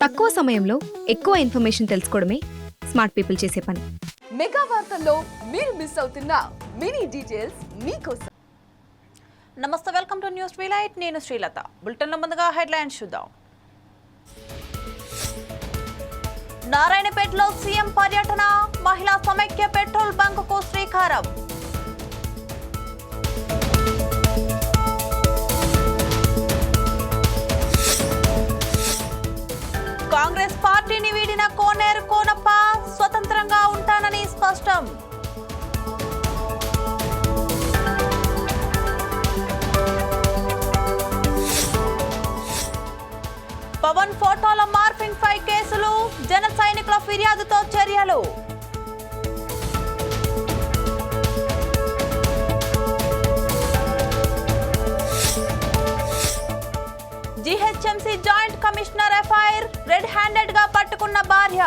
తక్కువ సమయంలో ఎక్కువ ఇన్ఫర్మేషన్ తెలుసుకోవడమే స్మార్ట్ పీపుల్ చేసే పని. మెగా వార్తల్లో మీరు మిస్ అవుతున్న మినీ డీటెయిల్స్ మీకోసం. నమస్తే, వెల్కమ్ టు న్యూస్ ట్విలైట్. నేను శ్రీలత. బులెటిన్లో ముందుగా హెడ్లైన్స్ చూద్దాం. నారాయణపేటలో సీఎం పర్యటన, మహిళా సమైక్య పెట్రోల్ బంకుకు శ్రీకారం. కాంగ్రెస్ పార్టీని వీడిన కోనేరు కోనప్ప స్వతంత్రంగా ఉంటానని స్పష్టం. పవన్ ఫోటోల మార్ఫింగ్ పై కేసులు, జన సైనికుల ఫిర్యాదుతో చర్యలు. GHMC joint commissioner FIR, red handed గా పట్టుకున్న భార్య.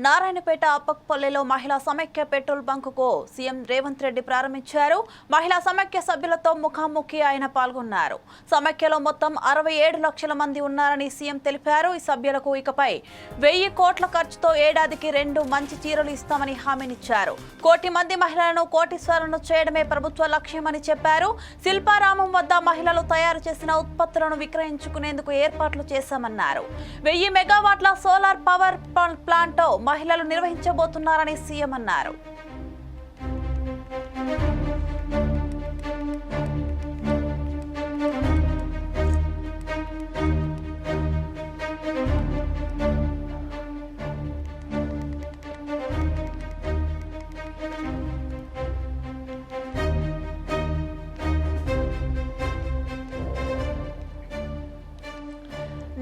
నారాయణపేట అప్పక్పల్లిలో మహిళా సమైక్య పెట్రోల్ బంకుకు సీఎం రేవంత్ రెడ్డి ప్రారంభించారు. మహిళా సమైక్య సభ్యులతో ముఖాముఖి ఆయన పాల్గొన్నారు. సమైక్యలో మొత్తం 67 లక్షల మంది ఉన్నారని సీఎం తెలిపారు. ఈ సభ్యులకు ఇకపై 1000 కోట్ల ఖర్చుతో ఏడాదికి 2 మంచి చీరలు ఇస్తామని హామీనిచ్చారు. 1 కోటి మంది మహిళలను కోటీశ్వరులను చేయడమే ప్రభుత్వ లక్ష్యమని చెప్పారు. శిల్పారామం వద్ద మహిళలు తయారు చేసిన ఉత్పత్తులను విక్రయించుకునేందుకు ఏర్పాట్లు చేశామన్నారు. 1000 మెగావాట్ల సోలార్ పవర్ ప్లాంట్ మహిళలు నిర్వహించబోతున్నారని సీఎం అన్నారు.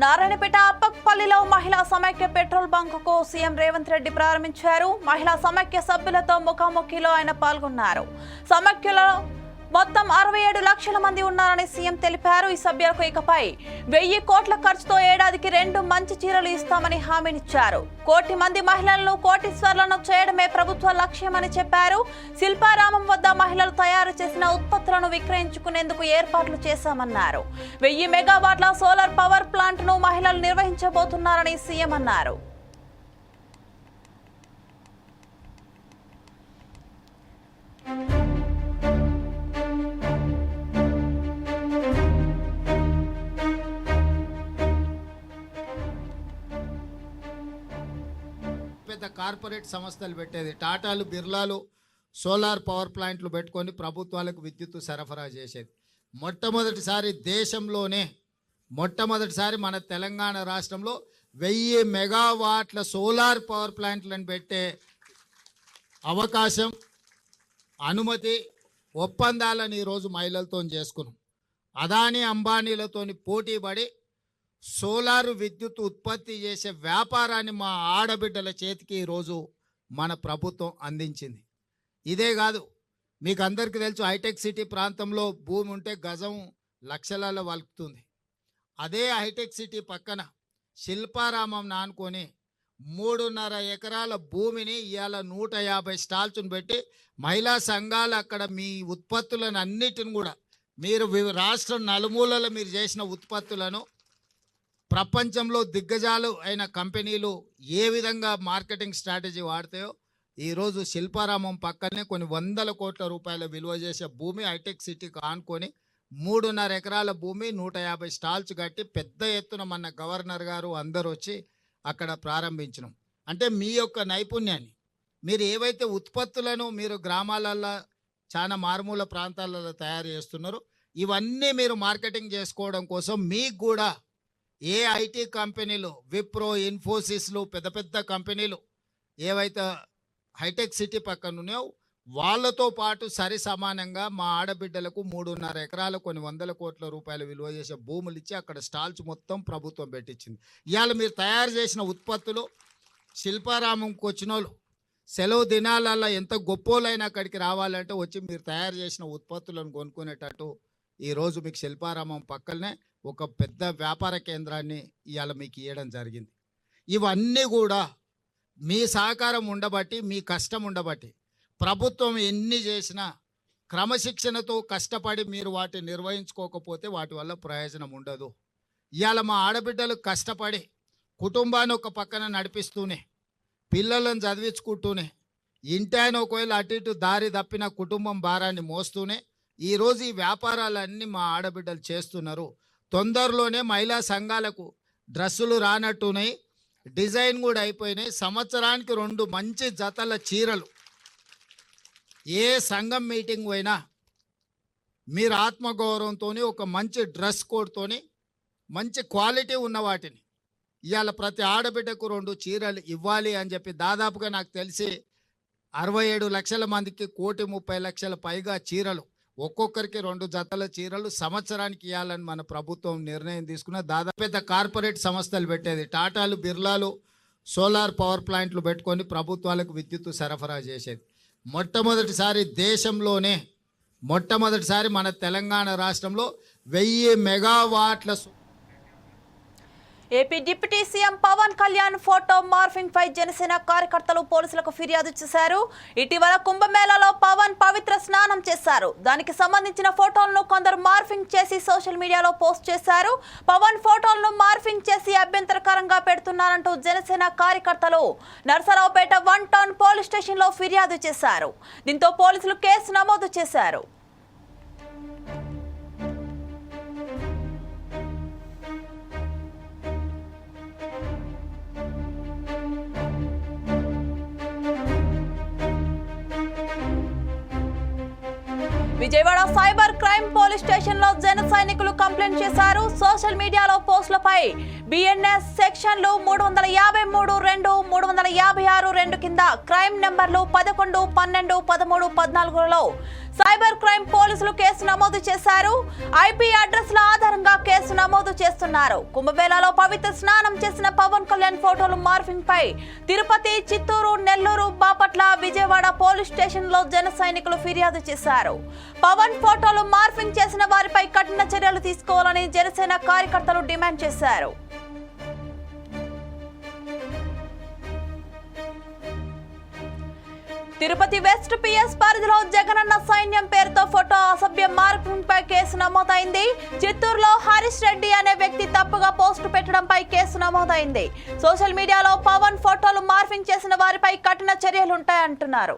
నారాయణపేట అప్పక్పల్లిలో మహిళా సమైక్య పెట్రోల్ బంకుకు సీఎం రేవంత్ రెడ్డి ప్రారంభించారు. మహిళా సమైక్య సభ్యులతో ముఖాముఖిలో ఆయన పాల్గొన్నారు. సమైక్యలో మొత్తం 67 లక్షల మంది ఉన్నారని సీఎం తెలిపారు. ఈ సభ్యులకు ఇకపై 1000 కోట్ల ఖర్చుతో ఏడాదికి 2 మంచి చీరలు ఇస్తామని హామీనిచ్చారు. 1 కోటి మంది మహిళలను కోటీశ్వరులను చేయడమే ప్రభుత్వ లక్ష్యమని చెప్పారు. శిల్పారామం వద్ద మహిళలు తయారు చేసిన ఉత్పత్తులను విక్రయించుకునేందుకు ఏర్పాట్లు చేశామన్నారు. 1000 మెగావాట్ల సోలార్ పవర్ ప్లాంట్ ను మహిళలు నిర్వహించబోతున్నారని సీఎం అన్నారు. పెద్ద కార్పొరేట్ సంస్థలు పెట్టేది, టాటాలు బిర్లాలు సోలార్ పవర్ ప్లాంట్లు పెట్టుకొని ప్రభుత్వాలకు విద్యుత్ సరఫరా చేసేది. మొట్టమొదటిసారి దేశంలోనే మన తెలంగాణ రాష్ట్రంలో 1000 మెగావాట్ల సోలార్ పవర్ ప్లాంట్లను పెట్టే అవకాశం, అనుమతి, ఒప్పందాలను ఈరోజు మహిళలతో చేసుకున్నాం. అదానీ అంబానీలతోని పోటీపడి సోలారు విద్యుత్ ఉత్పత్తి చేసే వ్యాపారాన్ని మా ఆడబిడ్డల చేతికి ఈరోజు మన ప్రభుత్వం అందించింది. ఇదే కాదు, మీకు అందరికీ తెలుసు, హైటెక్ సిటీ ప్రాంతంలో భూమి ఉంటే గజం లక్షలలో వలుకుతుంది. అదే హైటెక్ సిటీ పక్కన శిల్పారామం నానుకొని 3.5 ఎకరాల భూమిని ఇవాళ 150 స్టాల్స్ను పెట్టి మహిళా సంఘాలు అక్కడ మీ ఉత్పత్తులను అన్నిటిని కూడా మీరు రాష్ట్రం నలుమూలలో మీరు చేసిన ఉత్పత్తులను ప్రపంచంలో దిగ్గజాలు అయిన కంపెనీలు ఏ విధంగా మార్కెటింగ్ స్ట్రాటజీ వాడతాయో ఈరోజు శిల్పారామం పక్కనే కొన్ని 100 కోట్ల రూపాయల విలువ చేసే భూమి హైటెక్ సిటీకి ఆనుకొని 3.5 ఎకరాల భూమి 150 స్టాల్స్ కట్టి పెద్ద ఎత్తున మన గవర్నర్ గారు అందరూ వచ్చి అక్కడ ప్రారంభించడం. అంటే మీ యొక్క నైపుణ్యాన్ని, మీరు ఏవైతే ఉత్పత్తులను మీరు గ్రామాలలో చాలా మారుమూల ప్రాంతాలలో తయారు చేస్తున్నారో ఇవన్నీ మీరు మార్కెటింగ్ చేసుకోవడం కోసం మీకు కూడా ఏ ఐటీ కంపెనీలు, విప్రో, ఇన్ఫోసిస్లు, పెద్ద పెద్ద కంపెనీలు ఏవైతే హైటెక్ సిటీ పక్కన ఉన్నాయో వాళ్ళతో పాటు సరి సమానంగా మా ఆడబిడ్డలకు 3.5 ఎకరాలు కొన్ని 100 కోట్ల రూపాయలు విలువ చేసే భూములు ఇచ్చి అక్కడ స్టాల్స్ మొత్తం ప్రభుత్వం పెట్టించింది. ఇవాళ మీరు తయారు చేసిన ఉత్పత్తులు శిల్పారామంకి వచ్చిన వాళ్ళు సెలవు దినాలలో ఎంత గొప్పోలైనా అక్కడికి రావాలంటే వచ్చి మీరు తయారు చేసిన ఉత్పత్తులను కొనుక్కునేటట్టు ఈరోజు మీకు శిల్పారామం పక్కనే ఒక పెద్ద వ్యాపార కేంద్రాన్ని ఇవాళ మీకు ఇవ్వడం జరిగింది. ఇవన్నీ కూడా మీ సహకారం ఉండబట్టి, మీ కష్టం ఉండబట్టి ప్రభుత్వం ఎన్ని చేసినా క్రమశిక్షణతో కష్టపడి మీరు వాటిని నిర్వహించుకోకపోతే వాటి వల్ల ప్రయోజనం ఉండదు. ఇవాళ మా ఆడబిడ్డలు కష్టపడి కుటుంబాన్ని ఒక పక్కన నడిపిస్తూనే, పిల్లలను చదివించుకుంటూనే, ఇంటి ఆయన ఒకవేళ అటు ఇటు దారి తప్పిన కుటుంబం భారాన్ని మోస్తూనే ఈరోజు ఈ వ్యాపారాలన్నీ మా ఆడబిడ్డలు చేస్తున్నారు. తొందరలోనే మహిళా సంఘాలకు డ్రెస్సులు రానట్టున్నాయి, డిజైన్ కూడా అయిపోయినాయి. సంవత్సరానికి 2 మంచి జతల చీరలు ఏ సంఘం మీటింగ్ పోయినా మీరు ఆత్మగౌరవంతో ఒక మంచి డ్రెస్ కోడ్తోని మంచి క్వాలిటీ ఉన్న వాటిని ఇవాళ ప్రతి ఆడబిడ్డకు 2 చీరలు ఇవ్వాలి అని చెప్పి దాదాపుగా నాకు తెలిసి 67 లక్షల మందికి 1,30,00,000 పైగా చీరలు, ఒక్కొక్కరికి 2 జతల చీరలు సంవత్సరానికి ఇవ్వాలని మన ప్రభుత్వం నిర్ణయం తీసుకున్న. దాదాపు పెద్ద కార్పొరేట్ సంస్థలు పెట్టేది, టాటాలు, బిర్లాలు సోలార్ పవర్ ప్లాంట్లు పెట్టుకొని ప్రభుత్వాలకు విద్యుత్ సరఫరా చేసేది. మొట్టమొదటిసారి దేశంలోనే మన తెలంగాణ రాష్ట్రంలో 1000 మెగావాట్ల AP deputy CM Pawan Kalyan photo morphing పై జనసేన కార్యకర్తలు పోలీసులకు ఫిర్యాదు చేశారు. ఇటీవల కుంభమేళాలో పవన్ పవిత్ర స్నానం చేశారు. దానికి సంబంధించిన ఫోటోలను కొందరు మార్ఫింగ్ చేసి సోషల్ మీడియాలో పోస్ట్ చేశారు. పవన్ ఫోటోలను మార్ఫింగ్ చేసి అభ్యంతరకరంగా పెడుతున్నారంటూ జనసేన కార్యకర్తలు నర్సరావుపేట 1 టౌన్ పోలీస్ స్టేషన్ లో ఫిర్యాదు చేశారు. దీంతో పోలీసులు కేసు నమోదు చేశారు. Vijayawada cyber crime police station లో జన సైనికులు కంప్లైంట్ చేశారు. సోషల్ మీడియాలో పోస్టులపై బిఎన్ఎస్ సెక్షన్లు 353(2), 356(2) కింద క్రైమ్ నెంబర్లు 11, 12, 13, 14లో సైబర్ క్రైమ్ పోలీసులు కేసు నమోదు చేశారు. ఐపీ అడ్రస్ల ఆధారంగా కేసు నమోదు చేస్తున్నారు. కుంభమేళాలో పవిత్ర స్నానం చేసిన పవన్ కళ్యాణ్ ఫోటోలు మార్ఫింగ్ పై తిరుపతి, చిత్తూరు, నెల్లూరు, బాపట్ల, విజయవాడ పోలీస్ స్టేషన్ లో జన సైనికులు ఫిర్యాదు చేశారు. పవన్ ఫోటోలు మార్ఫింగ్ చేసిన వారిపై కఠిన చర్యలు తీసుకోవాలని జనసేన కార్యకర్తలు డిమాండ్ చేశారు. తిరుపతి వెస్ట్ పిఎస్ పరిధిలో జగనన్న సైన్యం పేరుతో ఫోటో అసభ్య మార్పింగ్ పై కేసు నమోదైంది. చిత్తూరులో హరీష్ రెడ్డి అనే వ్యక్తి తప్పుగా పోస్టు పెట్టడంపై కేసు నమోదైంది. సోషల్ మీడియాలో పవన్ ఫోటోలు మార్పింగ్ చేసిన వారిపై కఠిన చర్యలుంటాయంటున్నారు.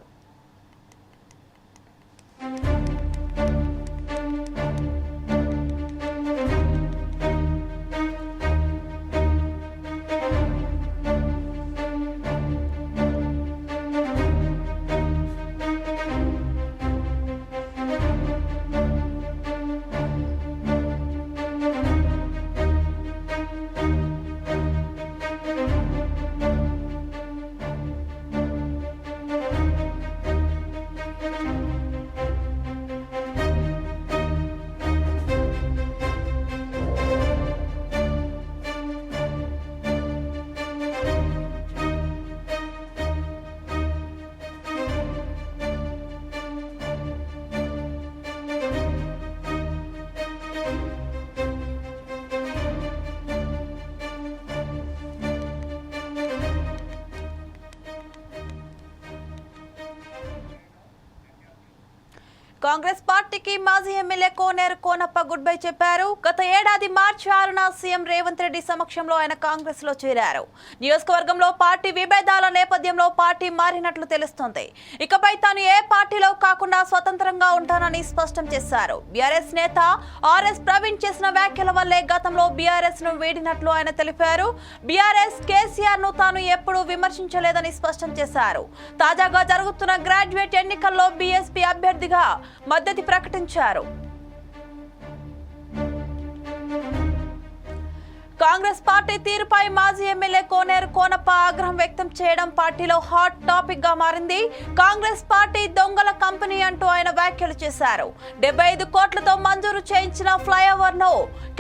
కాంగ్రెస్ పార్టీకి మాజీ ఎమ్మెల్యే కోనేరు కోనప్ప గుడ్ బై చెప్పారు. గత ఏడాది మార్చి 6న సీఎం రేవంత్ రెడ్డి సమక్షంలో ఆయన కాంగ్రెస్ లో చేరారు. నియోజకవర్గంలో పార్టీ విభేదాల నేపథ్యంలో పార్టీ మారినట్లు తెలుస్తోంది. ఇకపై తాను ఏ పార్టీలో కాకుండా స్వతంత్రంగా ఉంటానని స్పష్టం చేశారు. బీఆర్ఎస్ నేత ఆర్ఎస్ ప్రవీణ్ చేసిన వ్యాఖ్యల వల్లే గతంలో బీఆర్ఎస్ ను వీడినట్లు ఆయన తెలిపారు. బీఆర్ఎస్ కేసీఆర్ ను తాను ఎప్పుడూ విమర్శించలేదని స్పష్టం చేశారు. తాజాగా జరుగుతున్న గ్రాడ్యుయేట్ ఎన్నికల్లో బీఎస్పీ అభ్యర్థిగా మద్దతు ప్రకటించారు. కాంగ్రెస్ పార్టీ తీరుపై మాజీ ఎమ్మెల్యే కోనేరు కోనప్ప ఆగ్రహం వ్యక్తం చేయడం పార్టీలో హాట్ టాపిక్ గా మారింది. కాంగ్రెస్ పార్టీ దొంగల కంపెనీ అంటూ ఆయన వ్యాఖ్యలు చేశారు. 75 కోట్లతో మంజూరు చేయించిన ఫ్లైఓవర్ ను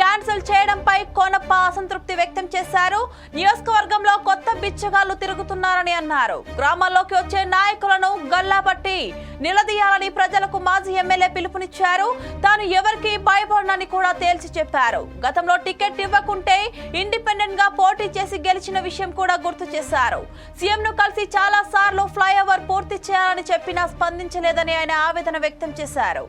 క్యాన్సిల్ చేయడంపై కోనప్ప అసంతృప్తి వ్యక్తం చేశారు. నియోజకవర్గంలో కొత్త బిచ్చగాళ్లు తిరుగుతున్నారని అన్నారు. గ్రామాల్లోకి వచ్చే నాయకులను గల్లాపట్టి నిలదీయాలని ప్రజలకు మాజీ ఎమ్మెల్యే పిలుపునిచ్చారు. తాను ఎవరికి భయపడనని కూడా తేల్చి చెప్పారు. గతంలో టికెట్ ఇవ్వకుంటే ఇండిపెండెంట్ గా పోటీ చేసి గెలిచిన విషయం కూడా గుర్తు చేశారు. సీఎం ను కలిసి చాలా సార్లు ఫ్లైఓవర్ పూర్తి చేయాలని చెప్పినా స్పందించలేదని ఆయన ఆవేదన వ్యక్తం చేశారు.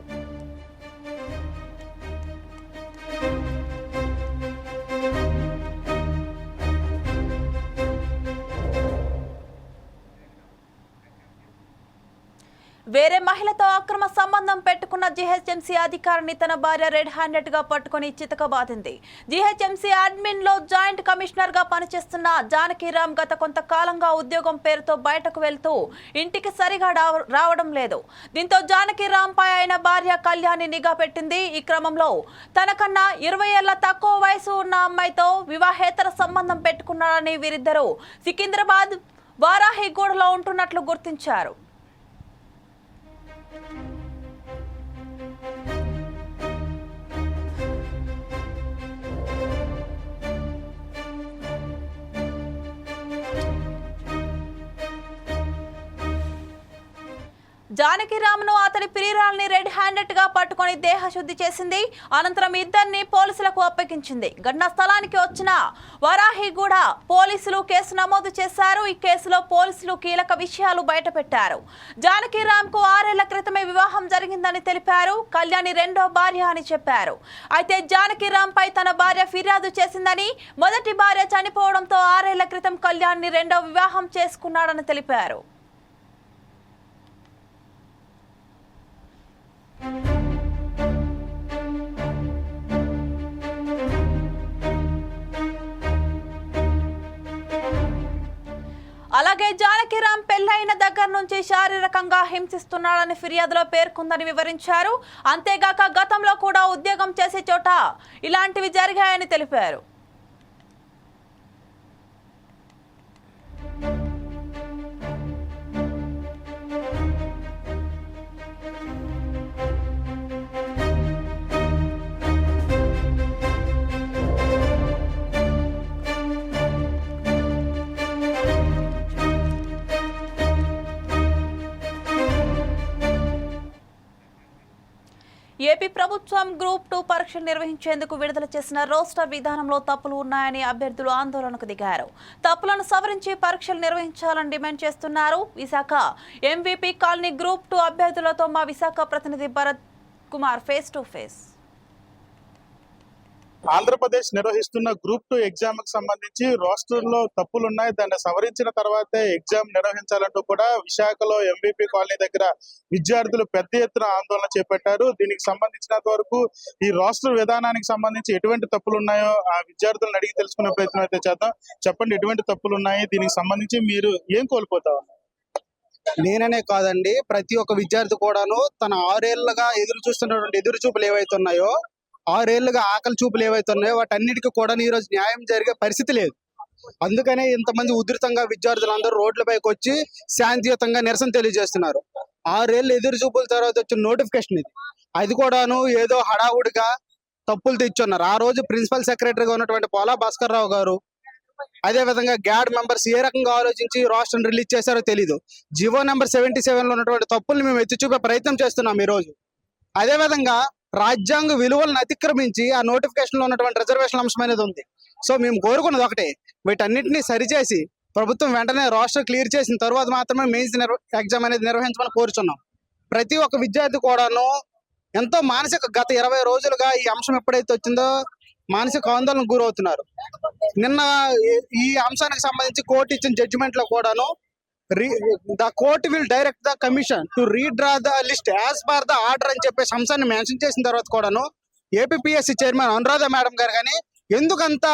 వేరే మహిళతో అక్రమ సంబంధం పెట్టుకున్న జీహెచ్ఎంసీ అధికారిని తన భార్య రెడ్ హ్యాండెడ్ గా పట్టుకుని చితకబాదింది. జీహెచ్ఎంసీ అడ్మిన్ లో జాయింట్ కమిషనర్ గా పనిచేస్తున్న జానకిరామ్ గత కొంతకాలంగా ఉద్యోగం పేరుతో బయటకు వెళ్తూ ఇంటికి సరిగా రావడం లేదు. దీంతో జానకిరామ్ పై ఆయన భార్య కళ్యాణి నిఘా పెట్టింది. ఈ క్రమంలో తనకన్నా 20 ఏళ్ల తక్కువ వయసు ఉన్న అమ్మాయితో వివాహేతర సంబంధం పెట్టుకున్నారని వీరిద్దరూ సికింద్రాబాద్ వారాహిగూడలో ఉంటున్నట్లు గుర్తించారు. జానకిరామ్ను అతని ప్రియురాల్ని రెడ్ హ్యాండెడ్ గా పట్టుకుని దేహశుద్ధి చేసింది. అనంతరం ఇద్దరిని పోలీసులకు అప్పగించింది. ఘటనా స్థలానికి వచ్చిన వారాహిగూడ పోలీసులు కేసు నమోదు చేశారు. ఈ కేసులో పోలీసులు కీలక విషయాలు బయటపెట్టారు. జానకిరామ్ కు 6 ఏళ్ల క్రితమే వివాహం జరిగిందని తెలిపారు. కళ్యాణి రెండో భార్య అని చెప్పారు. అయితే జానకిరామ్ పై తన భార్య ఫిర్యాదు చేసిందని, మొదటి భార్య చనిపోవడంతో 6 ఏళ్ల క్రితం కళ్యాణి రెండో వివాహం చేసుకున్నాడని తెలిపారు. అలాగే జానకిరామ్ పెళ్లైన దగ్గర నుంచి శారీరకంగా హింసిస్తున్నాడని ఫిర్యాదులో పేర్కొందని వివరించారు. అంతేగాక గతంలో కూడా ఉద్యోగం చేసే చోట ఇలాంటివి జరిగాయని తెలిపారు. ఏపీ ప్రభుత్వం గ్రూప్ 2 పరీక్షలు నిర్వహించేందుకు విడుదల చేసిన రోస్టర్ విధానంలో తప్పులు ఉన్నాయని అభ్యర్థులు ఆందోళనకు దిగారు. తప్పులను సవరించి పరీక్షలు నిర్వహించాలని డిమాండ్ చేస్తున్నారు. విశాఖ ఎంవీపీ కాలనీ గ్రూప్ 2 అభ్యర్థులతో మా విశాఖ ప్రతినిధి Bharat Kumar face to face. Andhra Pradesh నిర్వహిస్తున్న గ్రూప్ 2 ఎగ్జామ్ కి సంబంధించి రోస్టర్ లో తప్పులున్నాయి, దాన్ని సవరించిన తర్వాతే ఎగ్జామ్ నిర్వహించాలంటూ కూడా విశాఖలో ఎంవీపీ కాలనీ దగ్గర విద్యార్థులు పెద్ద ఎత్తున ఆందోళన చేపట్టారు. దీనికి సంబంధించినంత వరకు ఈ రోస్టర్ విధానానికి సంబంధించి ఎటువంటి తప్పులు ఉన్నాయో ఆ విద్యార్థులను అడిగి తెలుసుకునే ప్రయత్నం అయితే చేద్దాం. చెప్పండి, ఎటువంటి తప్పులు ఉన్నాయి, దీనికి సంబంధించి మీరు ఏం కోల్పోతారు? నేననే కాదండి, ప్రతి ఒక్క విద్యార్థి కూడాను తన 6 ఏళ్లుగా ఎదురు చూస్తున్నటువంటి ఎదురు చూపులు ఏవైతే ఉన్నాయో, 6 ఏళ్లుగా ఆకలి చూపులు ఏవైతే ఉన్నాయో వాటన్నిటికీ కూడా ఈ రోజు న్యాయం జరిగే పరిస్థితి లేదు. అందుకనే ఇంతమంది ఉధృతంగా విద్యార్థులందరూ రోడ్లపైకి వచ్చి శాంతియుతంగా నిరసన తెలియజేస్తున్నారు. 6 ఏళ్ళు ఎదురు చూపుల తర్వాత వచ్చిన నోటిఫికేషన్ ఇది. అది కూడాను ఏదో హడావుడిగా తప్పులు తెచ్చున్నారు. ఆ రోజు ప్రిన్సిపల్ సెక్రటరీగా ఉన్నటువంటి పోలా భాస్కర్ రావు గారు, అదే విధంగా గ్యాడ్ మెంబర్స్ ఏ రకంగా ఆలోచించి రాష్ట్రం రిలీజ్ చేశారో తెలీదు. జివో నెంబర్ 77 లో ఉన్నటువంటి తప్పుల్ని మేము ఎత్తి చూపే ప్రయత్నం చేస్తున్నాం ఈ రోజు. అదే విధంగా రాజ్యాంగ విలువలను అతిక్రమించి ఆ నోటిఫికేషన్ లో ఉన్నటువంటి రిజర్వేషన్ అంశం అనేది ఉంది. సో మేము కోరుకున్నది ఒకటే, వీటన్నిటిని సరిచేసి ప్రభుత్వం వెంటనే రాష్ట్రం క్లియర్ చేసిన తర్వాత మాత్రమే మెయిన్స్ ఎగ్జామ్ అనేది నిర్వహించమని కోరుచున్నాం. ప్రతి ఒక్క విద్యార్థి కూడాను ఎంతో మానసిక గత 20 రోజులుగా ఈ అంశం ఎప్పుడైతే వచ్చిందో మానసిక ఆందోళనకు గురవుతున్నారు. నిన్న ఈ అంశానికి సంబంధించి కోర్టు ఇచ్చిన జడ్జిమెంట్ లో కూడాను the court will direct the commission to redraw the list as per the order అని చెప్పేసి అంశాన్ని మెన్షన్ చేసిన తర్వాత కూడాను ఏపీపీఎస్సీ చైర్మన్ అనురాధ మేడం గారు కానీ ఎందుకంత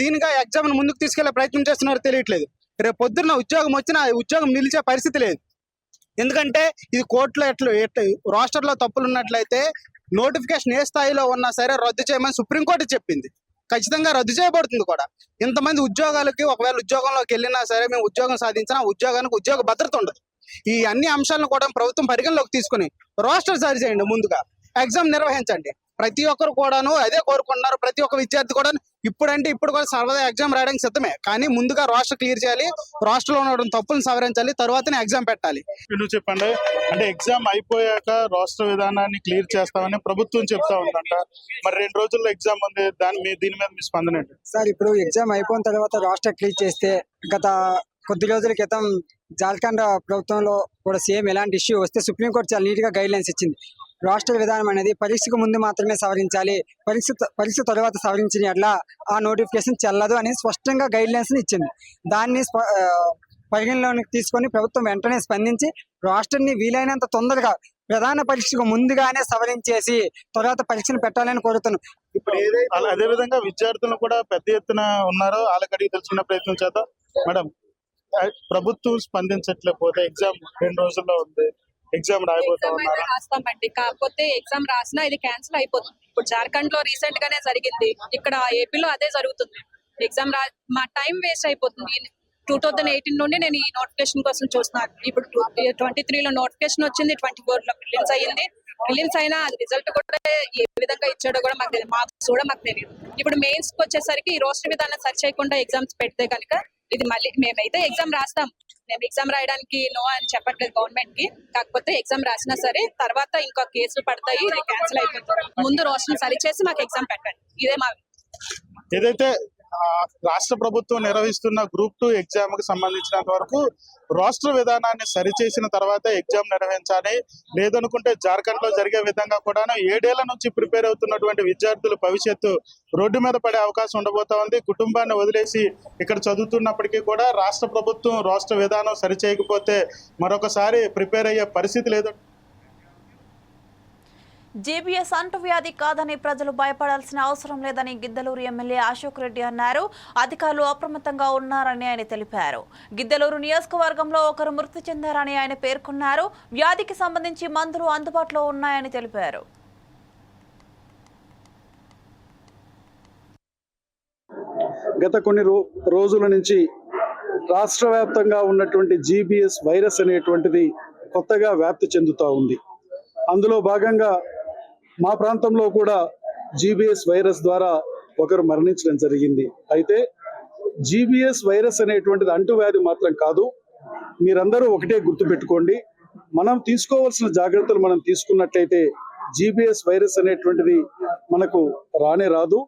దీనిగా ఎగ్జామ్ ముందుకు తీసుకెళ్లే ప్రయత్నం చేస్తున్నారో తెలియట్లేదు. రేపు పొద్దున్న ఉద్యోగం వచ్చినా ఉద్యోగం నిలిచే పరిస్థితి లేదు. ఎందుకంటే ఇది కోర్టులో రోస్టర్ లో తప్పులు ఉన్నట్లయితే నోటిఫికేషన్ ఏ స్థాయిలో ఉన్నా సరే రద్దు చేయమని సుప్రీంకోర్టు చెప్పింది. ఖచ్చితంగా రద్దు చేయబడుతుంది కూడా. ఇంతమంది ఉద్యోగాలకి ఒకవేళ ఉద్యోగంలోకి వెళ్ళినా సరే మేము ఉద్యోగం సాధించినా ఉద్యోగానికి ఉద్యోగ భద్రత ఉండదు. ఈ అన్ని అంశాలను కూడా ప్రభుత్వం పరిగణలోకి తీసుకుని రోస్టర్ సరి చేయండి, ముందుగా ఎగ్జామ్ నిర్వహించండి. ప్రతి ఒక్కరు కూడాను అదే కోరుకుంటున్నారు. ప్రతి ఒక్క విద్యార్థి కూడా ఇప్పుడు కూడా సర్వదా ఎగ్జామ్ రాయడానికి సిద్ధమే. కానీ ముందుగా రోస్టర్ క్లియర్ చేయాలి, రోస్టర్ లో ఉన్న తప్పులను సవరించాలి, తర్వాతనే ఎగ్జామ్ పెట్టాలి. నువ్వు చెప్పండి, అంటే ఎగ్జామ్ అయిపోయాక రాష్ట్ర విధానాన్ని క్లియర్ చేస్తామని ప్రభుత్వం చెప్తా ఉందంట. మరి 2 రోజుల్లో ఎగ్జామ్ ఉంది, దీని మీద మీ స్పందన ఏంటి? సార్, ఇప్పుడు ఎగ్జామ్ అయిపోయిన తర్వాత రాష్ట్ర క్లియర్ చేస్తే గత కొద్ది రోజుల క్రితం జార్ఖండ్ ప్రభుత్వంలో కూడా సేమ్ ఎలాంటి ఇష్యూ వస్తే సుప్రీంకోర్టు చాలా నీట్ గా గైడ్ లైన్స్ ఇచ్చింది. రాష్ట్ర విధానం అనేది పరీక్షకు ముందు మాత్రమే సవరించాలి, పరీక్ష తర్వాత సవరించిన ఎట్లా ఆ నోటిఫికేషన్ చెల్లదు అని స్పష్టంగా గైడ్ లైన్స్ ఇచ్చింది. దాన్ని పరిగణలోకి తీసుకొని ప్రభుత్వం వెంటనే స్పందించి రాష్ట్రాన్ని వీలైనంత తొందరగా ప్రధాన పరీక్షకు ముందుగానే సవరించేసి తర్వాత పరీక్షను పెట్టాలని కోరుతున్నాం. ఇప్పుడు అదే విధంగా విద్యార్థులు కూడా పెద్ద ఎత్తున ఉన్నారు. వాళ్ళకి అడిగి తెలుసుకున్న ప్రయత్నం చేద్దాం. మేడం, ప్రభుత్వం స్పందించట్లేకపోతే ఎగ్జామ్ 2 రోజుల్లో ఉంది, ఎగ్జామ్ రాయిపోతా ఉన్నారు. రాస్తామండి, కాకపోతే ఎగ్జామ్ రాసినా ఇది క్యాన్సిల్ అయిపోతుంది. ఇప్పుడు జార్ఖండ్ లో రీసెంట్ గానే జరిగింది, ఇక్కడ ఏపీలో అదే జరుగుతుంది. ఎగ్జామ్ మా టైం వేస్ట్ అయిపోతుంది. 2018 నుండి నేను ఈ నోటిఫికేషన్ కోసం చూస్తున్నాను. ఇప్పుడు 23లో నోటిఫికేషన్ వచ్చింది, 24లో రిలీజ్ అయ్యింది. రిలీజ్ అయినా అది రిజల్ట్ కూడా ఏ విధంగా ఇచ్చాడో కూడా మాకు తెలియదు, మార్క్స్ కూడా మాకు తెలియదు. ఇప్పుడు మెయిన్స్ కి వచ్చేసరికి ఈ రోస్టర్ విధానం సరి చేయకుండా ఎగ్జామ్స్ పెడితే కనుక ఇది మళ్ళీ మేమైతే ఎగ్జామ్ రాస్తాం. మేము ఎగ్జామ్ రాయడానికి నో అని చెప్పట్లేదు గవర్నమెంట్ కి, కాకపోతే ఎగ్జామ్ రాసినా సరే తర్వాత ఇంకా కేసులు పడతాయి, ఇది క్యాన్సిల్ అయిపోతుంది. ముందు రోస్టర్ సరి చేసి మాకు ఎగ్జామ్ పెట్టండి, ఇదే మా. ఏదైతే రాష్ట్ర ప్రభుత్వం నిర్వహిస్తున్న గ్రూప్ 2 ఎగ్జామ్ కి సంబంధించినంత వరకు రాష్ట్ర విధానాన్ని సరిచేసిన తర్వాత ఎగ్జామ్ నిర్వహించాలి. లేదనుకుంటే జార్ఖండ్ లో జరిగే విధంగా కూడా 7 ఏళ్ల నుంచి ప్రిపేర్ అవుతున్నటువంటి విద్యార్థుల భవిష్యత్తు రోడ్డు మీద పడే అవకాశం ఉండబోతా ఉంది. కుటుంబాన్ని వదిలేసి ఇక్కడ చదువుతున్నప్పటికీ కూడా రాష్ట్ర ప్రభుత్వం రాష్ట్ర విధానం సరిచేయకపోతే మరొకసారి ప్రిపేర్ అయ్యే పరిస్థితి లేదు. జీబీఎస్ అంటువ్యాధి కాదని ప్రజలు భయపడాల్సిన అవసరం లేదని గిద్దలూరు ఎమ్మెల్యే అశోక్ రెడ్డి అన్నారు. అధికారులు అప్రమత్తంగా ఉన్నారని ఆయన తెలిపారు. గిద్దలూరు నియోజకవర్గంలో ఒకరు మృతి చెందారని ఆయన పేర్కొన్నారు. వ్యాధికి సంబంధించి మందులు అందుబాటులో ఉన్నాయని తెలిపారు. గత కొన్ని రోజుల నుంచి రాష్ట్ర వ్యాప్తంగా ఉన్నటువంటి జీబీఎస్ వైరస్ అనేటువంటిది కొత్తగా వ్యాప్తి చెందుతూ ఉంది. అందులో భాగంగా మా ప్రాంతంలో కూడా జీబీఎస్ వైరస్ ద్వారా ఒకరు మరణించడం జరిగింది. అయితే జీబీఎస్ వైరస్ అనేటువంటిది అంటువ్యాధి మాత్రం కాదు. మీరందరూ ఒకటే గుర్తుపెట్టుకోండి, మనం తీసుకోవాల్సిన జాగ్రత్తలు మనం తీసుకున్నట్లయితే జీబీఎస్ వైరస్ అనేటువంటిది మనకు రానే రాదు.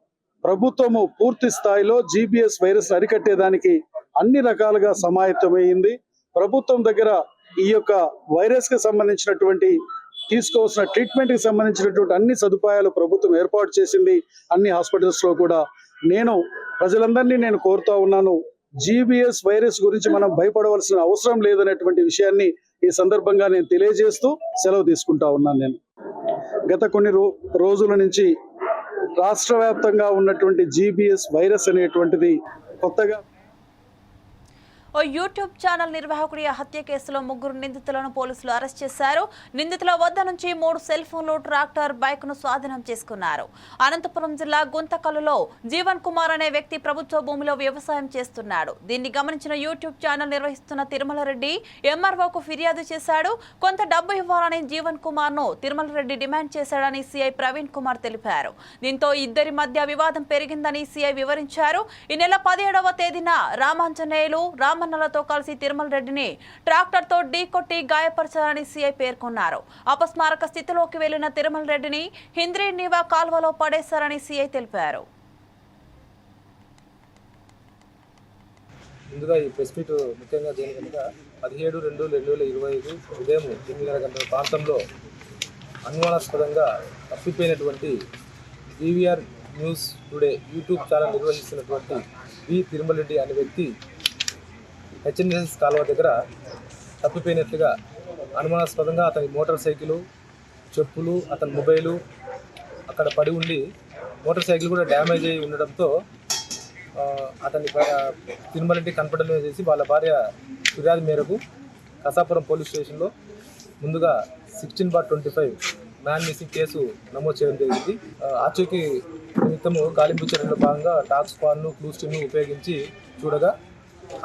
ప్రభుత్వము పూర్తి స్థాయిలో జీబీఎస్ వైరస్ అరికట్టేదానికి అన్ని రకాలుగా సమాయత్తమైంది. ప్రభుత్వం దగ్గర ఈ యొక్క వైరస్ కి సంబంధించినటువంటి తీసుకోవాల్సిన ట్రీట్మెంట్ కి సంబంధించినటువంటి అన్ని సదుపాయాలు ప్రభుత్వం ఏర్పాటు చేసింది అన్ని హాస్పిటల్స్ లో కూడా. నేను ప్రజలందరినీ కోరుతా ఉన్నాను, జీబీఎస్ వైరస్ గురించి మనం భయపడవలసిన అవసరం లేదనేటువంటి విషయాన్ని ఈ సందర్భంగా నేను తెలియజేస్తూ సెలవు తీసుకుంటా ఉన్నాను. నేను గత కొన్ని రోజుల నుంచి రాష్ట్ర వ్యాప్తంగా ఉన్నటువంటి జీబీఎస్ వైరస్ అనేటువంటిది కొత్తగా. ఓ యూట్యూబ్ ఛానల్ నిర్వాహకుడి హత్య కేసులో 3 నిందితులను పోలీసులు అరెస్ట్ చేశారు. నిందితుల వద్ద నుంచి 3 సెల్ ఫోన్లు, ట్రాక్టర్, బైక్ ను స్వాధీనం చేసుకున్నారు. అనంతపురం జిల్లా గుంతకల్లులో జీవన్ కుమార్ అనే వ్యక్తి ప్రభుత్వ భూమిలో వ్యవసాయం చేస్తున్నాడు. దీన్ని గమనించిన యూట్యూబ్ ఛానల్ నిర్వహిస్తున్న తిరుమల రెడ్డి ఎంఆర్ఓకు ఫిర్యాదు చేశాడు. కొంత డబ్బు ఇవ్వాలని జీవన్ కుమార్ ను తిరుమల రెడ్డి డిమాండ్ చేశాడని సిఐ ప్రవీణ్ కుమార్ తెలిపారు. దీంతో ఇద్దరి మధ్య వివాదం పెరిగిందని సిఐ వివరించారు. ఈ నెల 17వ తేదీన రామాంజనేయులు రామన్నలతో కలిసి తిరుమల రెడ్డిని ట్రాక్టర్తో ఢీకొట్టి గాయపరిచారని సిఐ పేర్కొన్నారు. అపస్మారక స్థితిలోకి వెళ్లిన తిరుమల రెడ్డిని హింద్రీ నీవా కాల్వలో పడేశారని సిఐ తెలిపారు. ముందుగా ఈ ప్రెస్ మీట్ ముఖ్యంగా దేని కనుక 17/2/2025 ఉదయం 8:30 గంటల ప్రాంతంలో అనుమానాస్పదంగా తప్పిపోయినటువంటి GVR news today YouTube channel నిర్వహిస్తున్నటువంటి వి తిరుమల రెడ్డి అనే వ్యక్తి హెచ్ఎన్ఎస్ కాలువ దగ్గర తప్పిపోయినట్లుగా అనుమానాస్పదంగా అతని మోటార్ సైకిల్, చెప్పులు, అతని మొబైలు అక్కడ పడి ఉండి మోటార్ సైకిల్ కూడా డ్యామేజ్ అయి ఉండడంతో అతన్ని తిరుమల రెడ్డి కనపడమే చేసి వాళ్ళ భార్య ఫిర్యాదు మేరకు కసాపురం పోలీస్ స్టేషన్లో ముందుగా 16/25 మ్యాన్ మిస్సింగ్ కేసు నమోదు చేయడం జరిగింది. ఆచూకీ నిమిత్తము గాలింపు చర్యలో భాగంగా టాక్ స్క్వాడ్ను, క్లూస్ టీమ్ను ఉపయోగించి చూడగా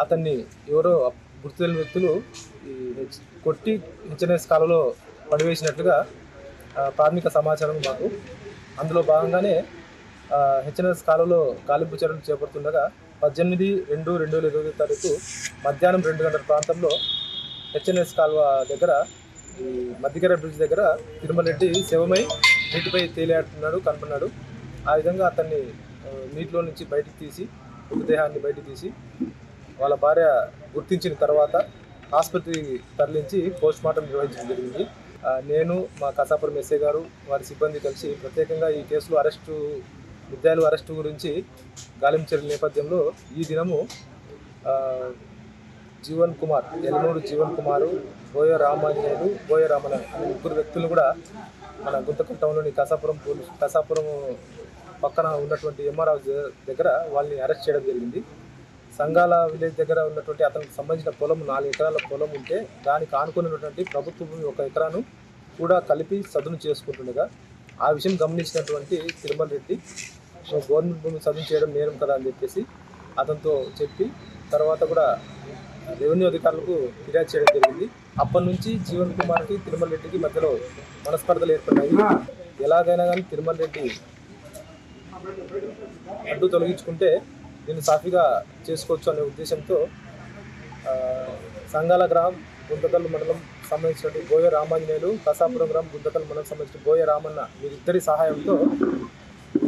అతన్ని ఎవరో గుర్తు తెలియని వ్యక్తులు కొట్టి హెచ్ఎన్ఎస్ కాలంలో పడివేసినట్లుగా ప్రాథమిక సమాచారం మాకు అందులో భాగంగానే హెచ్ఎన్ఎస్ కాలువలో గాలింపు చర్యలు చేపడుతుండగా 18/2/2020 మధ్యాహ్నం 2 గంటల ప్రాంతంలో హెచ్ఎన్ఎస్ కాలువ దగ్గర ఈ మధ్యకర బ్రిడ్జ్ దగ్గర తిరుమల రెడ్డి శవమై నీటిపై తేలియాడుతున్నాడు కనపడినాడు. ఆ విధంగా అతన్ని నీటిలో నుంచి బయటికి తీసి మృతదేహాన్ని బయటికి తీసి వాళ్ళ భార్య గుర్తించిన తర్వాత ఆసుపత్రికి తరలించి పోస్ట్మార్టం నిర్వహించడం జరిగింది. నేను మా కసాపురం ఎస్ఐ గారు వారి సిబ్బంది కలిసి ప్రత్యేకంగా ఈ కేసులో విద్యార్థుల అరెస్టు గురించి గాలింపు చర్యల నేపథ్యంలో ఈ దినము జీవన్ కుమార్, ఎల్లనూరు జీవన్ కుమారు, బోయ రామాంజనేయులు, బోయ రామన అనే ముగ్గురు వ్యక్తులను కూడా మన గుంతకల్ టౌన్లోని కసాపురం పక్కన ఉన్నటువంటి ఎంఆర్ దగ్గర వాళ్ళని అరెస్ట్ చేయడం జరిగింది. సంఘాల విలేజ్ దగ్గర ఉన్నటువంటి అతనికి సంబంధించిన పొలం 4 ఎకరాల పొలం ఉంటే దానికి ఆనుకున్నటువంటి ప్రభుత్వ భూమి 1 ఎకరాను కూడా కలిపి సదును చేసుకుంటుండగా ఆ విషయం గమనించినటువంటి తిరుమల రెడ్డి గవర్నమెంట్ భూమి సదును చేయడం నేరం కదా అని చెప్పేసి అతనితో చెప్పి తర్వాత కూడా రెవెన్యూ అధికారులకు ఫిర్యాదు చేయడం జరిగింది. అప్పటి నుంచి జీవన్ కుమార్కి తిరుమల రెడ్డికి మధ్యలో మనస్పర్ధలు ఏర్పడినాయి. ఎలాగైనా కానీ తిరుమల రెడ్డి అడ్డు తొలగించుకుంటే దీన్ని సాఫీగా చేసుకోవచ్చు అనే ఉద్దేశంతో సంఘాల గ్రామం గుంతకల్ మండలం సంబంధించినటువంటి బోయ రామాంజనేయులు, కసాపురం గ్రామం గుంతకల్ మండలం సంబంధించిన బోయ రామన్న వీరిద్దరి సహాయంతో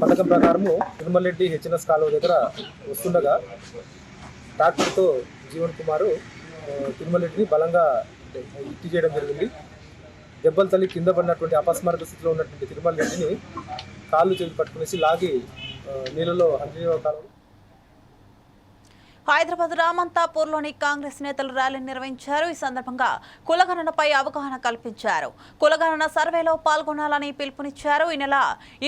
పథకం ప్రకారము తిరుమల రెడ్డి హెచ్ఎన్ఎస్ కాలువ దగ్గర వస్తుండగా ట్రాక్టర్తో జీవన్ కుమారు తిరుమల రెడ్డిని బలంగా హత్య చేయడం జరిగింది. దెబ్బలు తల్లి కింద పడినటువంటి అపస్మారక స్థితిలో ఉన్నటువంటి తిరుమల రెడ్డిని కాళ్ళు చేసి పట్టుకునేసి లాగి నీళ్ళలో హండ్రీవ కాలం. హైదరాబాద్ రామంతాపూర్లోని కాంగ్రెస్ నేతలు ర్యాలీ నిర్వహించారు. ఈ సందర్భంగా కులగణనపై అవగాహన కల్పించారు. కులగణన సర్వేలో పాల్గొనాలని పిలుపునిచ్చారు. ఈ నెల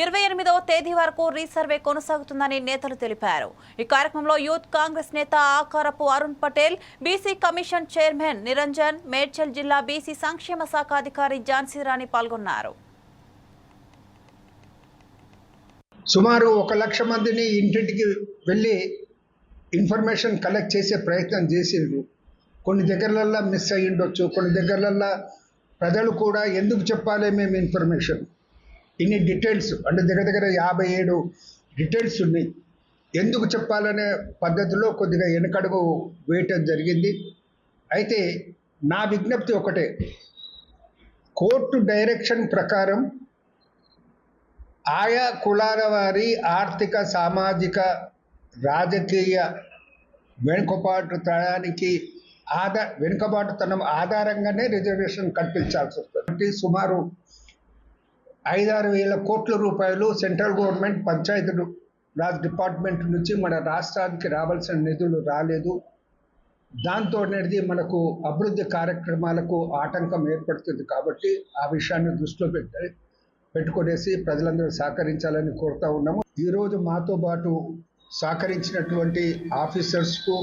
28వ తేదీ వరకు రీసర్వే కొనసాగుతుందని నేతలు తెలిపారు. ఈ కార్యక్రమంలో యూత్ కాంగ్రెస్ నేత ఆకారపు Arun Patel, BC commission chairman Niranjan, Medchal జిల్లా బీసీ సంక్షేమ శాఖ అధికారి ఝాన్సీరాణి పాల్గొన్నారు. సుమారు 1 లక్ష మందిని ఇంటింటికి వెళ్ళి ఇన్ఫర్మేషన్ కలెక్ట్ చేసే ప్రయత్నం చేసిండ్రు. కొన్ని దగ్గరలల్లో మిస్ అయ్యి ఉండొచ్చు, కొన్ని దగ్గరలల్లో ప్రజలు కూడా ఎందుకు చెప్పాలి మేము ఇన్ఫర్మేషన్, ఇన్ని డీటెయిల్స్ అంటే దగ్గర 57 డీటెయిల్స్ ఉన్నాయి, ఎందుకు చెప్పాలనే పద్ధతిలో కొద్దిగా వెనకడుగు వేయటం జరిగింది. అయితే నా విజ్ఞప్తి ఒకటే, కోర్టు డైరెక్షన్ ప్రకారం ఆయా కులాల వారి ఆర్థిక, సామాజిక, రాజకీయ వెనుకబాటుతనం ఆధారంగానే రిజర్వేషన్ కల్పించాల్సి వస్తుంది. సుమారు 5-6 వేల కోట్ల రూపాయలు central government Panchayati Raj department నుంచి మన రాష్ట్రానికి రావాల్సిన నిధులు రాలేదు. దాంతో అనేది మనకు అభివృద్ధి కార్యక్రమాలకు ఆటంకం ఏర్పడుతుంది. కాబట్టి ఆ విషయాన్ని దృష్టిలో పెట్టుకునేసి ప్రజలందరూ సహకరించాలని కోరుతా ఉన్నాము. ఈరోజు మాతో పాటు సహకరించినటువంటి ఆఫీసర్స్కు.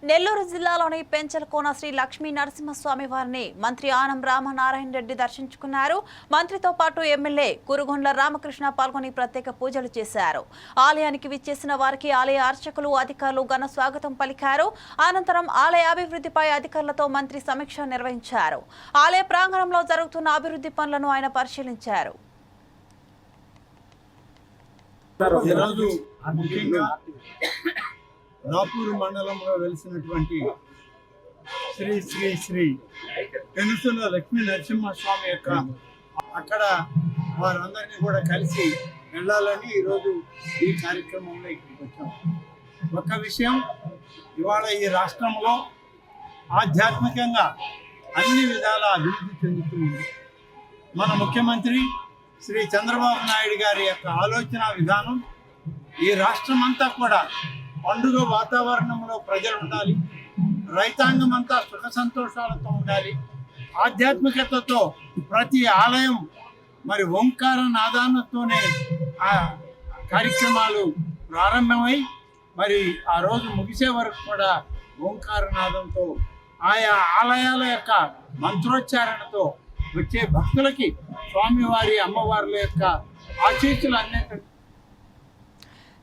నెల్లూరు జిల్లాలోని పెంచలకోన శ్రీ లక్ష్మీ నరసింహస్వామి వారిని మంత్రి ఆనం రామనారాయణ రెడ్డి దర్శించుకున్నారు. మంత్రితో పాటు ఎమ్మెల్యే కురుగొండ్ల రామకృష్ణ పాల్గొని ప్రత్యేక పూజలు చేశారు. ఆలయానికి విచ్చేసిన వారికి ఆలయ అర్చకులు, అధికారులు ఘన స్వాగతం పలికారు. అనంతరం ఆలయ అభివృద్ధిపై అధికారులతో మంత్రి సమీక్ష నిర్వహించారు. ఆలయ ప్రాంగణంలో జరుగుతున్న అభివృద్ధి పనులను ఆయన పరిశీలించారు. ఈరోజు ముఖ్యంగా రాపూరు మండలంలో వెలిసినటువంటి శ్రీ శ్రీ శ్రీ పెనుసుల లక్ష్మీ నరసింహస్వామి యొక్క అక్కడ వారందరినీ కూడా కలిసి వెళ్ళాలని ఈరోజు ఈ కార్యక్రమంలో ఇక్కడికి వచ్చాం. ఒక విషయం, ఇవాళ ఈ రాష్ట్రంలో ఆధ్యాత్మికంగా అన్ని విధాల అభివృద్ధి చెందుతుంది. మన ముఖ్యమంత్రి శ్రీ చంద్రబాబు నాయుడు గారి యొక్క ఆలోచన విధానం ఈ రాష్ట్రం అంతా కూడా పండుగ వాతావరణంలో ప్రజలు ఉండాలి, రైతాంగం అంతా సుఖ సంతోషాలతో ఉండాలి, ఆధ్యాత్మికతతో ప్రతి ఆలయం మరి ఓంకార నాదాలతోనే ఆ కార్యక్రమాలు ప్రారంభమై మరి ఆ రోజు ముగిసే వరకు కూడా ఓంకార నాదంతో ఆయా ఆలయాల యొక్క మంత్రోచ్చారణతో వచ్చే భక్తులకి స్వామివారి, అమ్మవార్ల యొక్క ఆశీస్సులు అన్నిటి.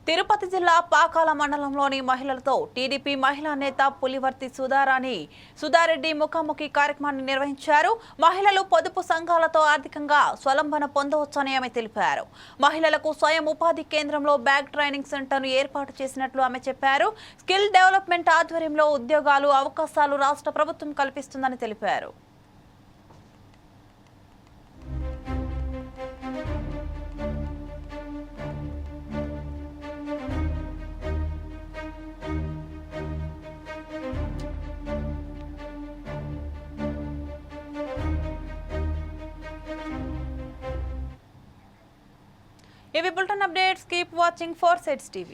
తిరుపతి జిల్లా పాకాల మండలంలోని మహిళలతో టీడీపీ మహిళా నేత పులివర్తి సుధారెడ్డి ముఖాముఖి కార్యక్రమాన్ని నిర్వహించారు. మహిళలు పొదుపు సంఘాలతో ఆర్థికంగా స్వలంబన పొందవచ్చని ఆమె తెలిపారు. మహిళలకు స్వయం ఉపాధి కేంద్రంలో బ్యాగ్ ట్రైనింగ్ సెంటర్ను ఏర్పాటు చేసినట్లు ఆమె చెప్పారు. స్కిల్ డెవలప్మెంట్ ఆధ్వర్యంలో ఉద్యోగాలు అవకాశాలు రాష్ట్ర ప్రభుత్వం కల్పిస్తుందని తెలిపారు. ఇవి bulletin updates. Keep watching 4 Sides TV.